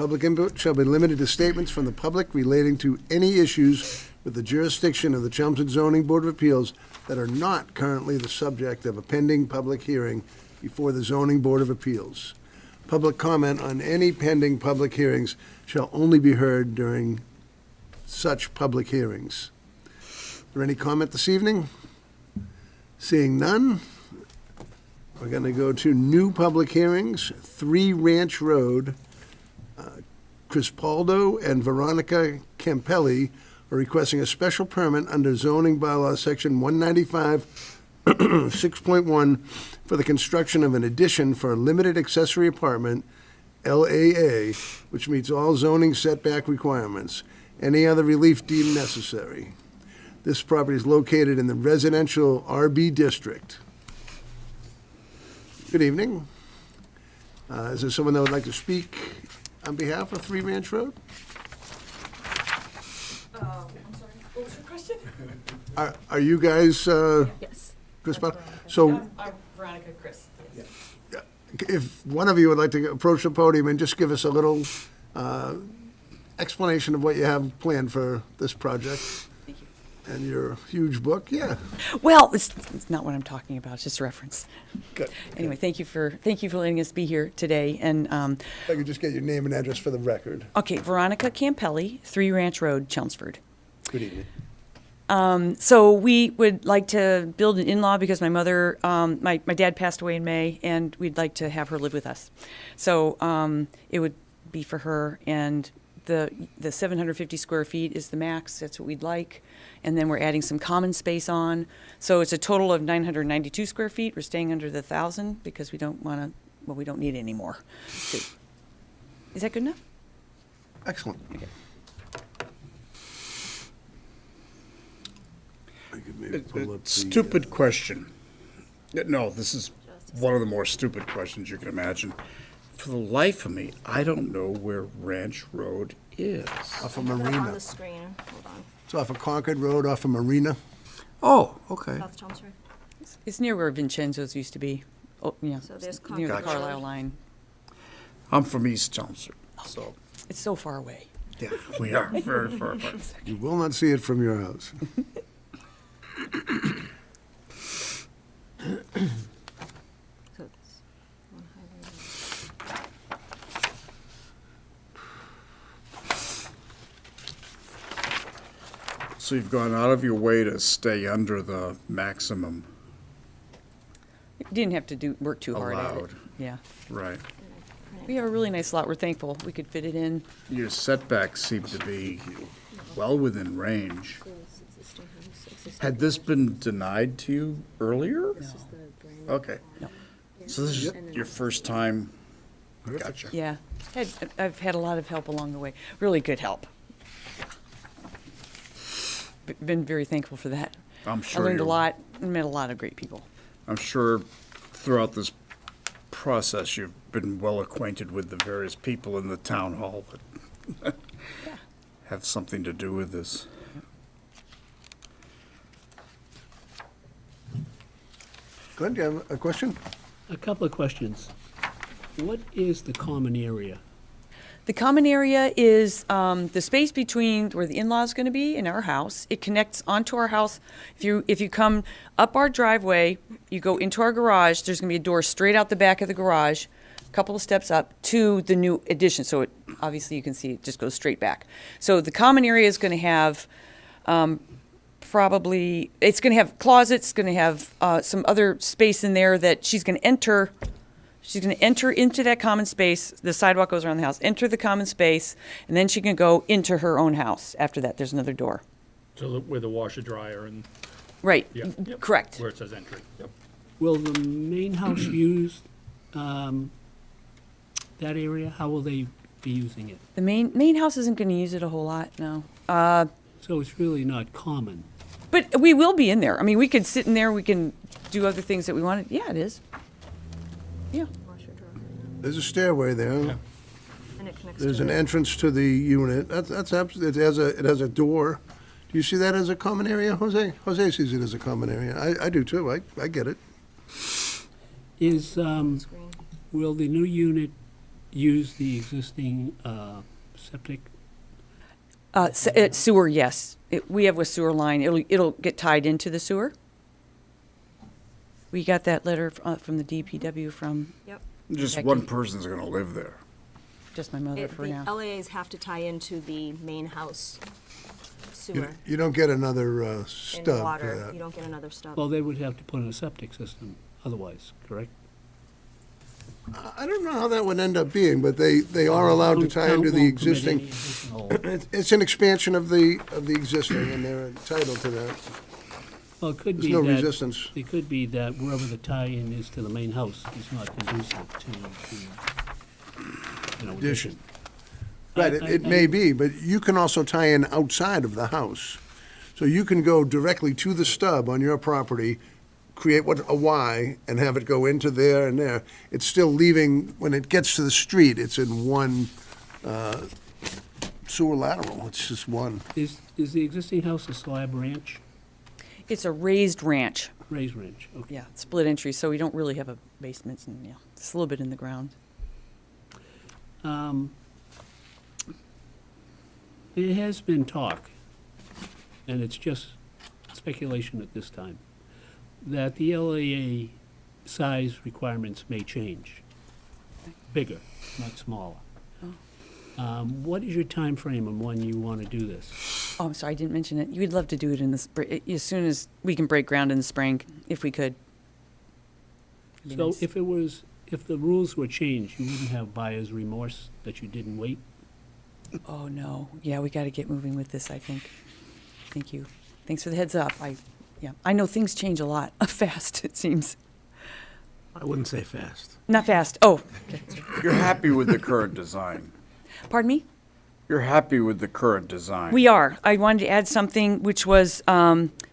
Public input shall be limited to statements from the public relating to any issues with the jurisdiction of the Chelmsford Zoning Board of Appeals that are not currently the subject of a pending public hearing before the Zoning Board of Appeals. Public comment on any pending public hearings shall only be heard during such public hearings. Is there any comment this evening? Seeing none, we're going to go to new public hearings, 3 Ranch Road. Crispaldo and Veronica Campelli are requesting a special permit under zoning bylaw section 195, 6.1 for the construction of an addition for a limited accessory apartment, LAA, which meets all zoning setback requirements. Any other relief deemed necessary. This property is located in the residential RB district. Good evening. Is there someone that would like to speak on behalf of 3 Ranch Road? I'm sorry, what was your question? Are you guys, Yes. Chris? That's Veronica. So I'm Veronica Chris, yes. if one of you would like to approach the podium and just give us a little explanation of what you have planned for this project Thank you. and your huge book, yeah. Well, it's not what I'm talking about, it's just a reference. Good. Anyway, thank you for letting us be here today, and, If I could just get your name and address for the record. okay, Veronica Campelli, 3 Ranch Road, Chelmsford. Good evening. So we would like to build an in-law because my mother, my dad passed away in May, and we'd like to have her live with us. So it would be for her, and the 750 square feet is the max. That's what we'd like, and then we're adding some common space on. So it's a total of 992 square feet. We're staying under the 1,000 because we don't want to. Well, we don't need any more. So, is that good enough? Excellent. Okay. I could maybe pull up the, Stupid question. No, this is one of the more stupid questions you can imagine. For the life of me, I don't know where Ranch Road is. Off of Put it on Marina. the screen, hold on. It's off of Concord Road, off of Marina. Oh, okay. South Chelmsford. It's near where Vincenzo's used to be. Oh, yeah. So there's Near the Concord Carlisle Road. line. I'm from East Chelmsford, so, It's so far away. yeah, we are very far apart. You will not see it from your house. So it's on Highway Road. So you've gone out of your way to stay under the maximum Didn't have to work too hard at it. allowed, Yeah. right? We have a really nice lot. We're thankful we could fit it in. Your setbacks seem to be well within range. Had this been denied to you earlier? Okay. No. So this is your first time? Perfect. Gotcha. Yeah. I've had a lot of help along the way. Really good help. Been very thankful for that. I'm I sure learned a you're- lot and met a lot of great people. I'm sure throughout this process, you've been well acquainted with the various people in the town hall that have something to do with this. Glenn, do you have a question? A couple of questions. What is the common area? The common area is the space between where the in-law is going to be and our house. It connects onto our house. If you come up our driveway, you go into our garage. There's going to be a door straight out the back of the garage, a couple of steps up to the new addition. So it, obviously you can see it just goes straight back. So the common area is going to have probably it's going to have closets. It's going to have some other space in there that she's going to enter. She's going to enter into that common space. The sidewalk goes around the house. Enter the common space, and then she can go into her own house. After that, there's another door. So with a washer dryer and, Right. yeah. Yep. Correct. Where it says entry. Yep. Will the main house use that area? How will they be using it? The main house isn't going to use it a whole lot, no. So it's really not common. But we will be in there. I mean, we could sit in there. We can do other things that we wanted. Yeah, it is. Yeah. Washer dryer. There's a stairway there. Yeah. And it connects There's to an the- entrance to the unit. That's absolutely, it has a door. Do you see that as a common area, Jose? Jose sees it as a common area. I do too. I get it. Is, screen. will the new unit use the existing septic? Sewer, yes. We have a sewer line. It'll get tied into the sewer. We got that letter from the DPW from Yep. Just That one could- person's gonna live there. just my mother for The now. LAAs have to tie into the main house sewer You don't get another and stub for water. that. You don't get another stub. Well, they would have to put in a septic system otherwise, correct? I don't know how that would end up being, but they are allowed to tie into the Town won't permit existing. any additional- It's an expansion of the existing, and they're entitled to that. Well, it could There's be no that, resistance. it could be that wherever the tie-in is to the main house is not conducive to, you know. Addition. Right, I- it I- may be, but you can also tie in outside of the house. So you can go directly to the stub on your property, create a Y, and have it go into there and there. It's still leaving, when it gets to the street, it's in one sewer lateral. It's just one. Is the existing house a slab ranch, It's a raised ranch. raised ranch? Okay. Yeah, split entry, so we don't really have a basement, and yeah, it's a little bit in the ground. There has been talk, and it's just speculation at this time, that the LAA size requirements may change. Bigger, not smaller. What is your time frame on when you want to do this? Oh, I'm sorry, I didn't mention it. You'd love to do it in the spring, as soon as we can break ground in the spring, if we could. Be So nice. if the rules were changed, you wouldn't have buyer's remorse that you didn't wait? Oh, no. Yeah, we got to get moving with this, I think. Thank you. Thanks for the heads up. I know things change a lot, fast, it seems. I wouldn't say fast. Not fast. Oh, okay. You're happy with the current design. Pardon me? You're happy with the current design. We are. I wanted to add something, which was,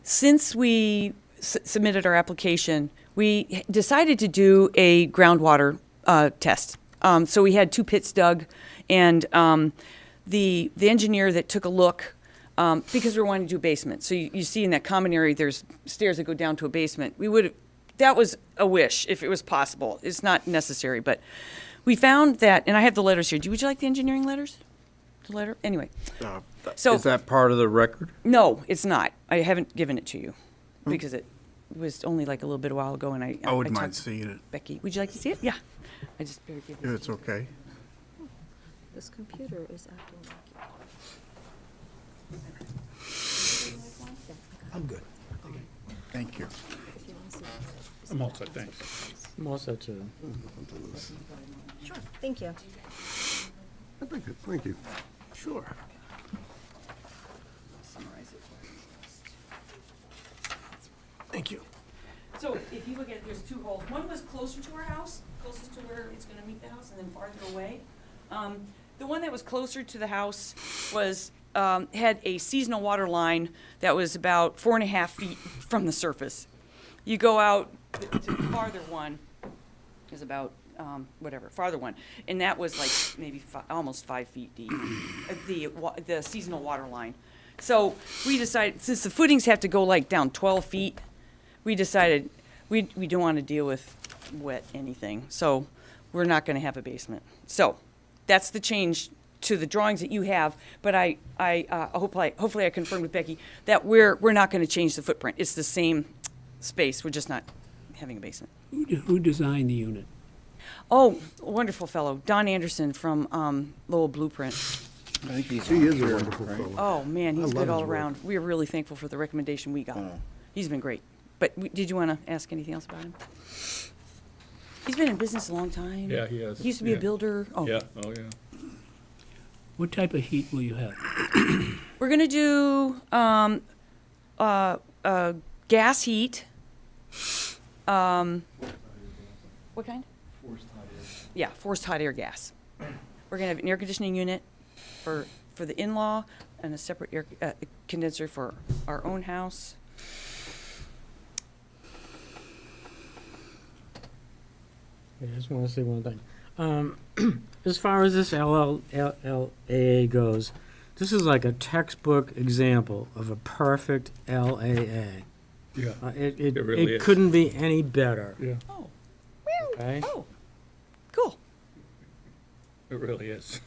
since we submitted our application, we decided to do a groundwater test. So we had 2 pits dug, and the engineer that took a look, because we were wanting to do a basement. So you see in that common area, there's stairs that go down to a basement. That was a wish, if it was possible. It's not necessary, but we found that, and I have the letters here. Would you like the engineering letters? The letter? Anyway. So- Is that part of the record? No, it's not. I haven't given it to you because it was only like a little bit a while ago, and I wouldn't talked mind to seeing it, Becky, would you like to see it? Yeah. I just better give if this. it's okay. This computer is acting like. I'm good. Thank you. If you want to see. I'm all set, thanks. I'm also too. Sure. Thank you. Thank you. Sure. Thank you. So if you look at, there's 2 holes. One was closer to our house, closest to where it's gonna meet the house, and then farther away. The one that was closer to the house was, had a seasonal water line that was about 4.5 feet from the surface. You go out to the farther one, is about, farther one, and that was like maybe almost 5 feet deep, the seasonal water line. So we decided, since the footings have to go like down 12 feet, we decided we don't want to deal with wet anything, so we're not going to have a basement. So that's the change to the drawings that you have, but hopefully I confirmed with Becky that we're not going to change the footprint. It's the same space, we're just not having a basement. Who designed the unit? Oh, a wonderful fellow, Don Anderson from Lowell Blueprint. I think he's He is a here, wonderful right? fellow. Oh, man, he's love good his all work. around. We are really thankful for the recommendation we got. Oh. He's been great. But did you want to ask anything else about him? He's been in business a long time. Yeah, he has. He used to be a Yeah. builder. Oh. Yeah, oh, yeah. What type of heat will you have? We're going to do gas heat. What kind? Forced hot air. Yeah, forced hot air gas. We're going to have an air conditioning unit for the in-law and a separate air condenser for our own house. I just want to say one thing. As far as this LAA goes, this is like a textbook example of a perfect LAA. Yeah, It really is. couldn't be any better. yeah. Oh, Okay? oh, cool. It really is.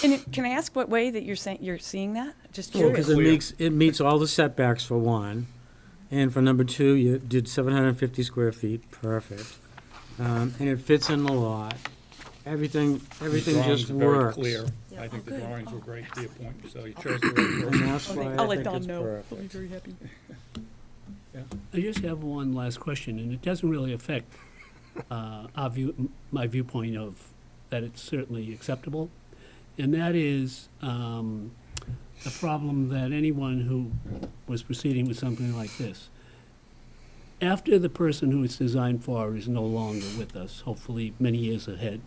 And can I ask what way that you're seeing that? Just Well, curious. because it meets all the setbacks for one, and for number two, you did 750 square feet, perfect. And it fits in the lot. Everything Drawings just are very works. clear. Yeah. I think Oh, the good. drawings Oh, were great to your point, so you Oh, chose the right And person. that's why I'll I let think Don it's know. He'll be perfect. very happy. I just have one last question, and it doesn't really affect my viewpoint of that it's certainly acceptable, and that is the problem that anyone who was proceeding with something like this, after the person who it's designed for is no longer with us, hopefully many years ahead,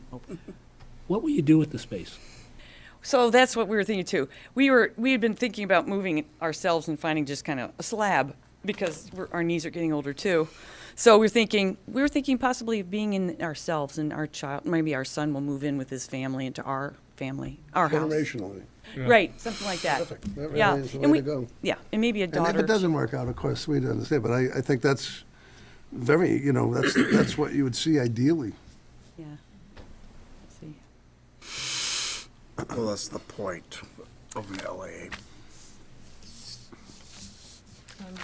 what will you do with the space? So that's what we were thinking too. We had been thinking about moving ourselves and finding just kind of a slab because our knees are getting older too. So we were thinking possibly of being in ourselves, and our child, maybe our son will move in with his family into our family, our house. Generationally. Right, something like that. Terrific. That really Yeah, is the and way to go. yeah, and maybe a And daughter. if it doesn't work out, of course, we understand, but I think that's very, that's what you would see ideally. Yeah. Let's see. Well, that's the point of an LA.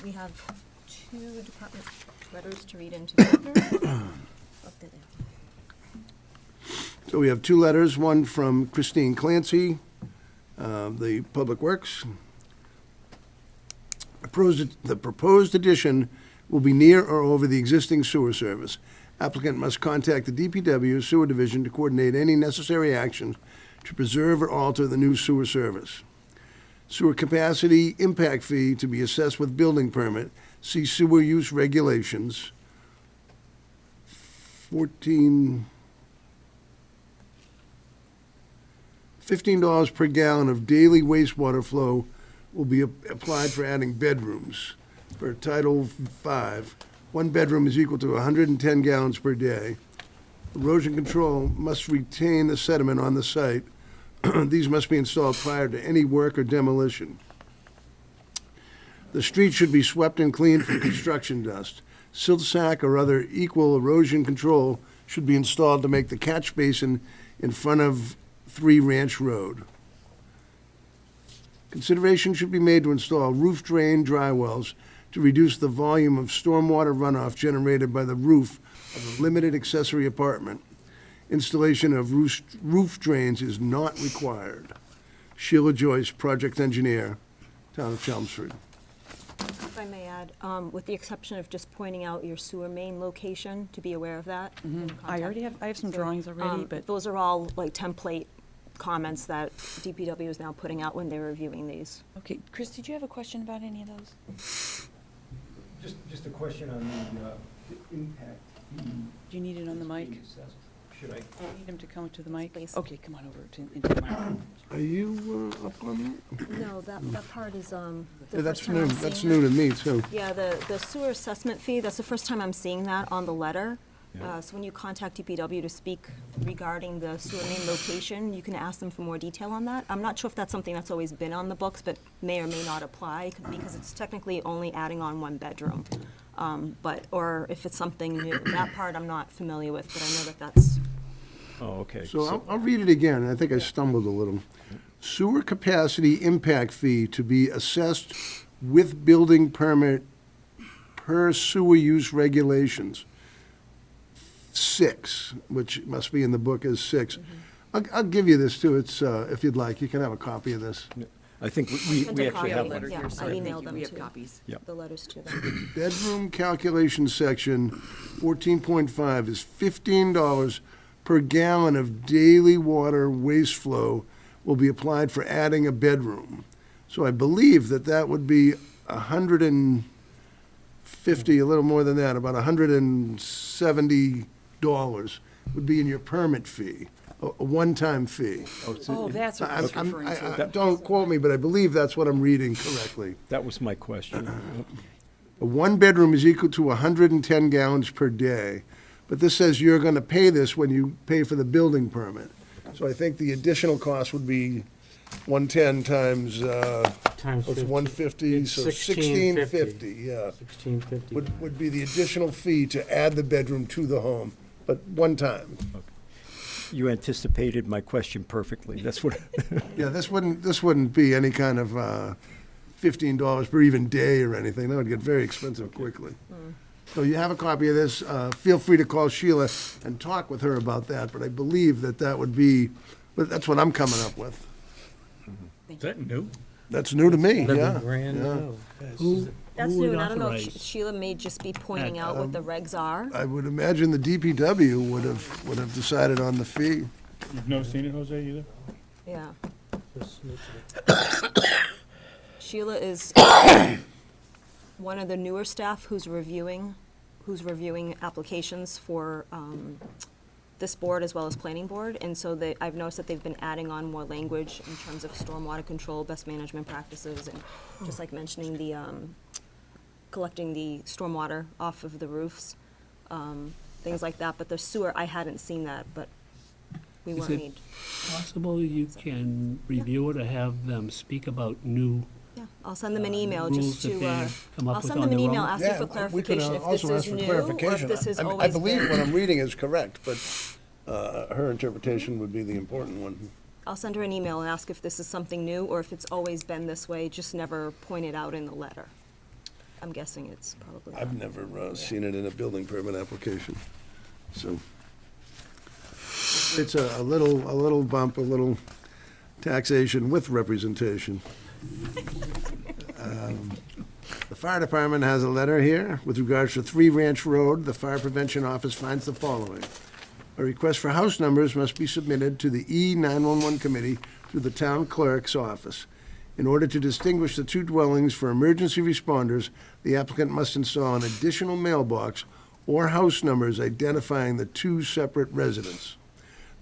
We have two department letters to read into the record. Up there. So we have two letters, one from Christine Clancy, the Public Works. The proposed addition will be near or over the existing sewer service. Applicant must contact the DPW Sewer Division to coordinate any necessary actions to preserve or alter the new sewer service. Sewer capacity impact fee to be assessed with building permit. See sewer use regulations. $15 per gallon of daily wastewater flow will be applied for adding bedrooms. For Title V, one bedroom is equal to 110 gallons per day. Erosion control must retain the sediment on the site. These must be installed prior to any work or demolition. The street should be swept and cleaned from construction dust. Silt sack or other equal erosion control should be installed to make the catch basin in front of 3 Ranch Road. Consideration should be made to install roof drain dry wells to reduce the volume of stormwater runoff generated by the roof of a limited accessory apartment. Installation of roof drains is not required. Sheila Joyce, project engineer, Town of Chelmsford. If I may add, with the exception of just pointing out your sewer main location, to be aware of that. in I contact. have some So, drawings already, but Those are all like template comments that DPW is now putting out when they're reviewing these. okay. Chris, did you have a question about any of those? Just a question on the impact fee. Do you need it on the mic? Should I? Need him to come to the mic? Please. Okay, come on over into the mic. Are you up on No, that part is, that? the Yeah, that's first time new, I'm that's seeing new that. to me, too. Yeah, the sewer assessment fee, that's the first time I'm seeing that on the letter. So when you contact DPW to speak regarding the sewer main location, you can ask them for more detail on that. I'm not sure if that's something that's always been on the books, but may or may not apply, because it's technically only adding on one bedroom. Or if it's something new, that part I'm not familiar with, but I know that that's, Oh, okay. So I'll read it again. I think I stumbled a little. Sewer capacity impact fee to be assessed with building permit per sewer use regulations. 6, which must be in the book as 6. I'll give you this too. It's, if you'd like, you can have a copy of this. I think sent we a actually copy. have Yeah, one. I emailed them We have to copies. Yep. the letters to them. Bedroom calculation section 14.5 is $15 per gallon of daily water waste flow will be applied for adding a bedroom. So I believe that would be 150, a little more than that, about $170 would be in your permit fee, a one-time fee. Oh, that's what I was referring to. Don't quote me, but I believe that's what I'm reading correctly. That was my question. A one-bedroom is equal to 110 gallons per day, but this says you're going to pay this when you pay for the building permit. So I think the additional cost would be 110 times, Times what's 50. 150, It's so 1650. 1650, yeah. 1650. Would be the additional fee to add the bedroom to the home, but one time. You anticipated my question perfectly. That's what, Yeah, this wouldn't be any kind of $15 per even day or anything. That would get very expensive quickly. So you have a copy of this. Feel free to call Sheila and talk with her about that, but I believe that would be, but that's what I'm coming up with. Is that new? That's new to me, That'd be yeah. brand yeah. new. Who That's who new, would and I don't know if authorize? Sheila may just be pointing out what the regs are. I would imagine the DPW would have decided on the fee. You've never seen it, Jose, either? Yeah. Sheila is one of the newer staff who's reviewing applications for this board as well as planning board. And so I've noticed that they've been adding on more language in terms of stormwater control, best management practices, and just like mentioning the, collecting the stormwater off of the roofs, things like that. But the sewer, I hadn't seen that, but we Is weren't it- need. Possible you can review it or have them speak about new Yeah, I'll send them an email rules just that to, they've come up I'll with send on them an their email own? asking for clarification if this is new or if this has always I believe what been. I'm reading is correct, but her interpretation would be the important one. I'll send her an email and ask if this is something new or if it's always been this way, just never pointed out in the letter. I'm guessing it's probably. I've never seen it in a building permit application, so. It's a little bump, a little taxation with representation. The fire department has a letter here with regards to 3 Ranch Road. The Fire Prevention Office finds the following. A request for house numbers must be submitted to the E911 committee through the town clerk's office. In order to distinguish the 2 dwellings for emergency responders, the applicant must install an additional mailbox or house numbers identifying the 2 separate residents.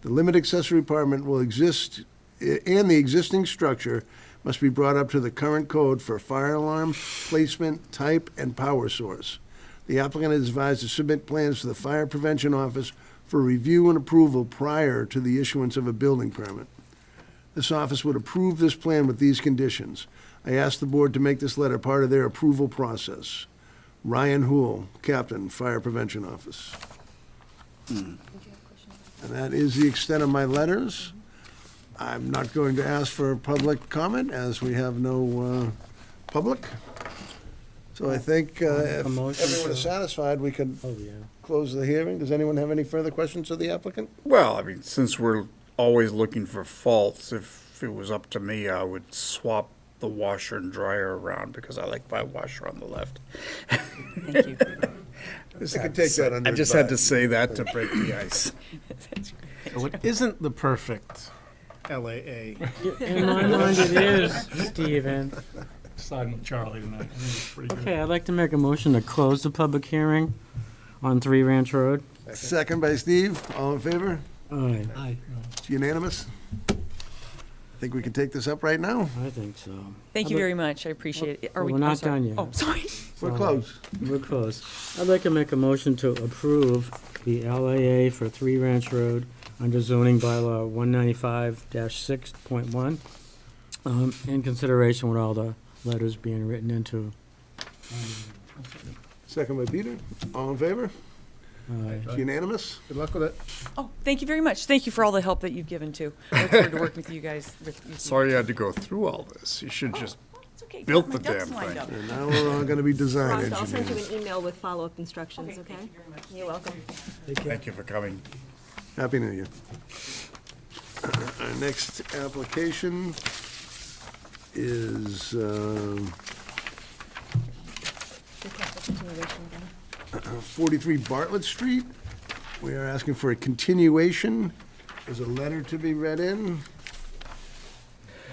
The limit accessory apartment will exist, and the existing structure must be brought up to the current code for fire alarm, placement, type, and power source. The applicant is advised to submit plans to the Fire Prevention Office for review and approval prior to the issuance of a building permit. This office would approve this plan with these conditions. I ask the board to make this letter part of their approval process. Ryan Hool, Captain, Fire Prevention Office. And that is the extent of my letters. I'm not going to ask for public comment, as we have no public. So I think if A motion everyone is to- satisfied, we can Oh, yeah. close the hearing. Does anyone have any further questions of the applicant? Well, I mean, since we're always looking for faults, if it was up to me, I would swap the washer and dryer around because I like my washer on the left. Thank you. I could take that under I just had to advisement. say that to break the ice. So it isn't the perfect LAA. In my mind it is, Stephen. Siding with Charlie tonight. I think it's pretty good. Okay, I'd like to make a motion to close the public hearing on 3 Ranch Road. Second by Steve. All in favor? Aye, Aye. It's unanimous. I think we can take this up right now. I think so. Thank you very much. I appreciate it. Are We're we- not I'm sorry. done yet. Oh, sorry. We're Sorry. close. We're close. I'd like to make a motion to approve the LAA for 3 Ranch Road under zoning bylaw 195-6.1, in consideration with all the letters being written into. Second by Peter. All in favor? It's unanimous. Good luck with it. Oh, thank you very much. Thank you for all the help that you've given too. I look forward to working with you guys. Sorry you had to go through all this. You should just It's okay. built Got my the ducks damn lined thing. up. And now we're all gonna be design Rhonda, I'll send you engineers. an email with follow-up instructions, Okay, okay? thank you very much. You're welcome. Thank you for coming. Happy New Year. Our next application is, Request for continuation again. 43 Bartlett Street. We are asking for a continuation. There's a letter to be read in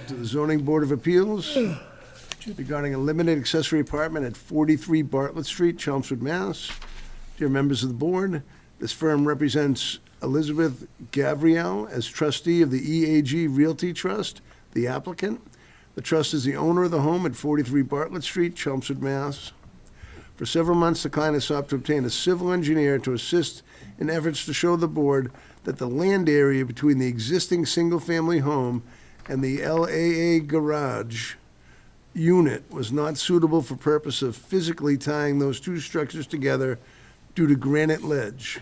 to the Zoning Board of Appeals regarding a limited accessory apartment at 43 Bartlett Street, Chelmsford, Mass. Dear members of the board, this firm represents Elizabeth Gavriel as trustee of the EAG Realty Trust, the applicant. The trust is the owner of the home at 43 Bartlett Street, Chelmsford, Mass. For several months, the client has sought to obtain a civil engineer to assist in efforts to show the board that the land area between the existing single-family home and the LAA garage unit was not suitable for purpose of physically tying those 2 structures together due to granite ledge.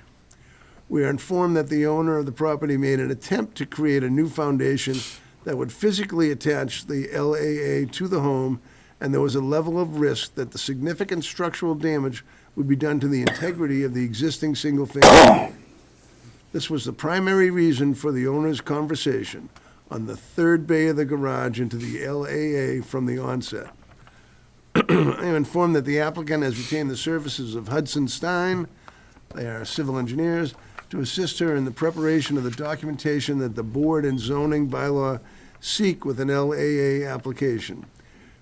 We are informed that the owner of the property made an attempt to create a new foundation that would physically attach the LAA to the home, and there was a level of risk that the significant structural damage would be done to the integrity of the existing single-family. This was the primary reason for the owner's conversation on the third bay of the garage into the LAA from the onset. I am informed that the applicant has retained the services of Hudson Stein, they are civil engineers, to assist her in the preparation of the documentation that the board and zoning bylaw seek with an LAA application.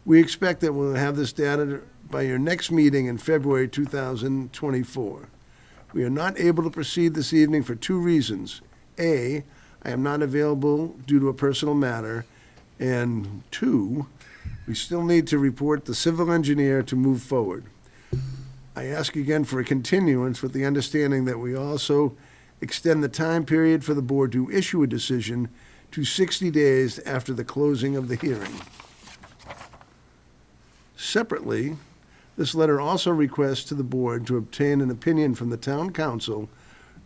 We expect that we'll have this data by your next meeting in February 2024. We are not able to proceed this evening for two reasons. A, I am not available due to a personal matter, and two, we still need to report the civil engineer to move forward. I ask again for a continuance with the understanding that we also extend the time period for the board to issue a decision to 60 days after the closing of the hearing. Separately, this letter also requests to the board to obtain an opinion from the town council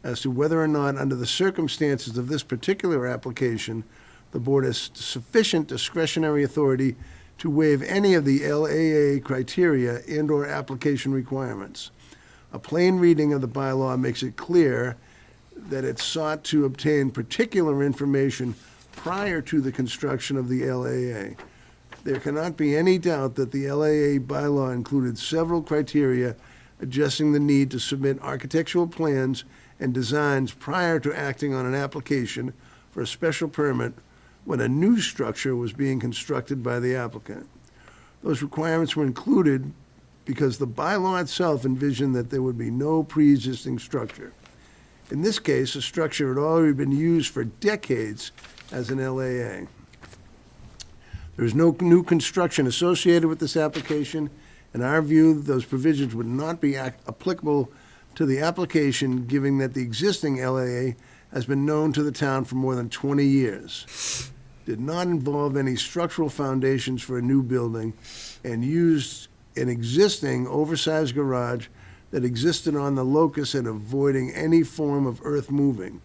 as to whether or not, under the circumstances of this particular application, the board has sufficient discretionary authority to waive any of the LAA criteria and/or application requirements. A plain reading of the bylaw makes it clear that it sought to obtain particular information prior to the construction of the LAA. There cannot be any doubt that the LAA bylaw included several criteria addressing the need to submit architectural plans and designs prior to acting on an application for a special permit when a new structure was being constructed by the applicant. Those requirements were included because the bylaw itself envisioned that there would be no pre-existing structure. In this case, a structure had already been used for decades as an LAA. There is no new construction associated with this application. In our view, those provisions would not be applicable to the application, given that the existing LAA has been known to the town for more than 20 years, did not involve any structural foundations for a new building, and used an existing oversized garage that existed on the locus and avoiding any form of earth moving.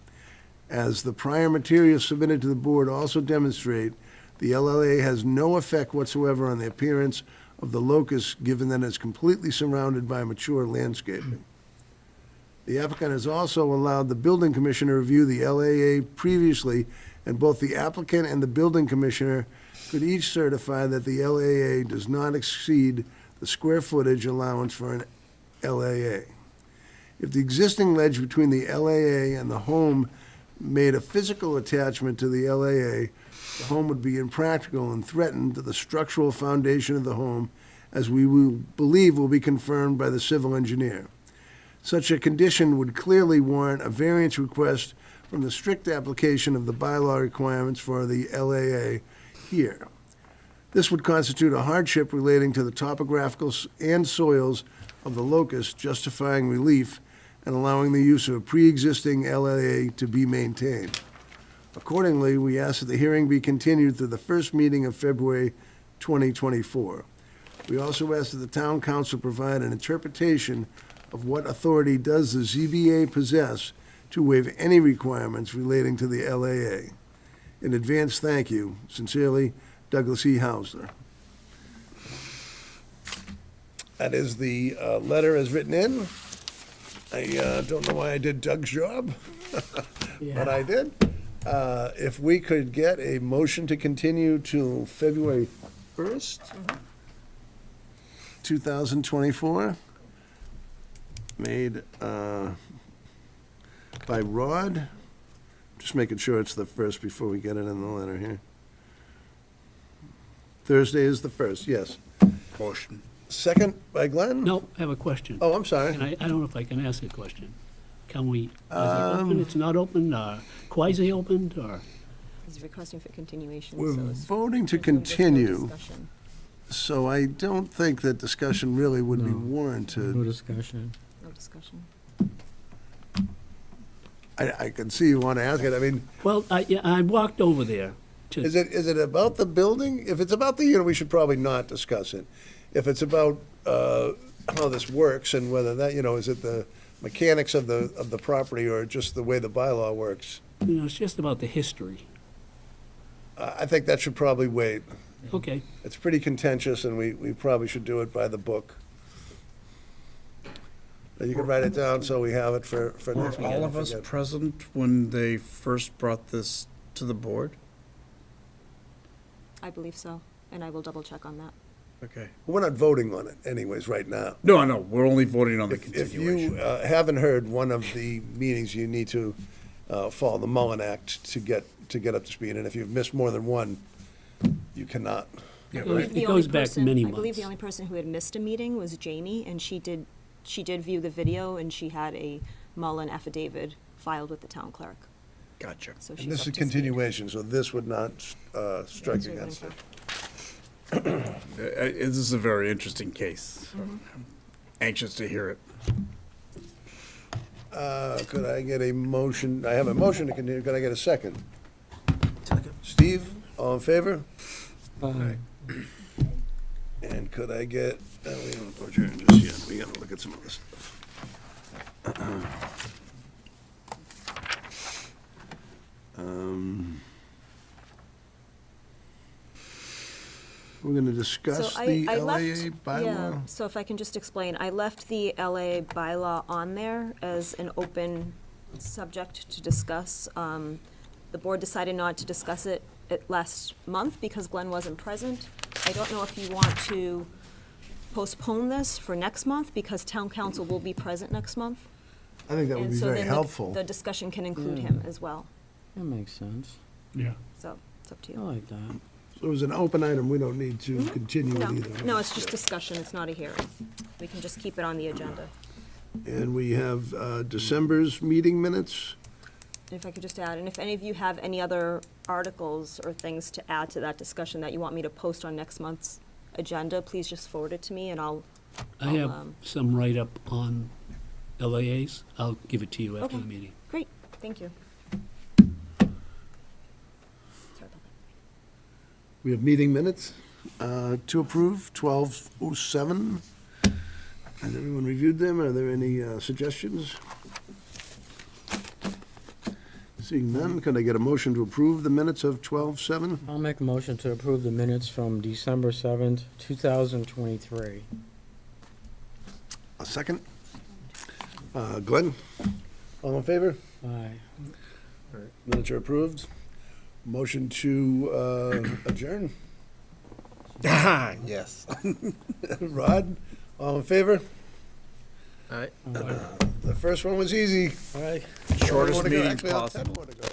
As the prior materials submitted to the board also demonstrate, the LLA has no effect whatsoever on the appearance of the locus, given that it's completely surrounded by mature landscaping. The applicant has also allowed the building commissioner to review the LAA previously, and both the applicant and the building commissioner could each certify that the LAA does not exceed the square footage allowance for an LAA. If the existing ledge between the LAA and the home made a physical attachment to the LAA, the home would be impractical and threaten to the structural foundation of the home, as we will believe will be confirmed by the civil engineer. Such a condition would clearly warrant a variance request from the strict application of the bylaw requirements for the LAA here. This would constitute a hardship relating to the topographical and soils of the locus, justifying relief and allowing the use of a pre-existing LAA to be maintained. Accordingly, we ask that the hearing be continued through the first meeting of February 2024. We also ask that the town council provide an interpretation of what authority does the ZBA possess to waive any requirements relating to the LAA. In advance, thank you. Sincerely, Douglas E. Hausler. That is the letter as written in. I don't know why I did Doug's job, but I did. If we could get a motion to continue to February 1st, 2024, made by Rod. Just making sure it's the first before we get it in the letter here. Thursday is the 1st, yes. Motion. Second by Glenn? No, I have a question. Oh, I'm sorry. And I don't know if I can ask a question. Can we, is it open, it's not open, quasi-opened, or? He's requesting for continuation, We're so it's- voting to there's no continue, discussion. so I don't think that discussion really would be No. warranted. No discussion. No discussion. I can see you want to ask it. I mean, Well, I walked over there to. is it about the building? If it's about the unit, we should probably not discuss it. If it's about how this works and whether that, is it the mechanics of the property or just the way the bylaw works, You know, it's just about the history. I think that should probably wait. Okay. It's pretty contentious, and we probably should do it by the book. You can write it down so we have it for Were next meeting. all of us present when they first brought this to the board? I believe so, and I will double check on that. Okay. We're not voting on it anyways right now. No, I know, we're only voting on the If you continuation. haven't heard one of the meetings, you need to follow the Mullen Act to get up to speed, and if you've missed more than one, you cannot. Yeah, It right. The goes only back person- many I believe the months. only person who had missed a meeting was Jamie, and she did view the video, and she had a Mullen affidavit filed with the town clerk. Gotcha. So she's And this up is to speed. continuation, so this would not strike Answer your against it. info. This is a very interesting case. I'm anxious to hear it. Could I get a motion? I have a motion to continue. Could I get a second? Second. Steve, all in favor? Aye. And could I get, we don't adjourn just yet. We gotta look at some other stuff. We're gonna discuss So the I LAA left, yeah, bylaw. so if I can just explain, I left the LA bylaw on there as an open subject to discuss. The board decided not to discuss it last month because Glenn wasn't present. I don't know if you want to postpone this for next month because town council will be present next month. I think that would And be so very then helpful. the discussion can include him as well, That makes sense. Yeah. so it's up to I you. like that. So it was an open item. We don't need to continue No, it either. no, it's just discussion, it's not a hearing. We can just keep it on the agenda. And we have December's meeting minutes. If I could just add, and if any of you have any other articles or things to add to that discussion that you want me to post on next month's agenda, please just forward it to me and I'll, I have um, some write-up on LAAs. I'll give it to you after Okay. the meeting. great, thank you. Sorry about We have meeting minutes to approve, 12:07. Has everyone reviewed them? Are there any suggestions? Seeing none, could I get a motion to approve the minutes of 12:07? I'll make a motion to approve the minutes from December 7th, 2023. A second? Glenn? All in favor? Aye. Minutes are approved. Motion to adjourn? Ah, yes. Rod? All in favor? Aye. The first one was easy. Aye. Shortest Only one to go. meeting Actually, I have 10 possible. more to go.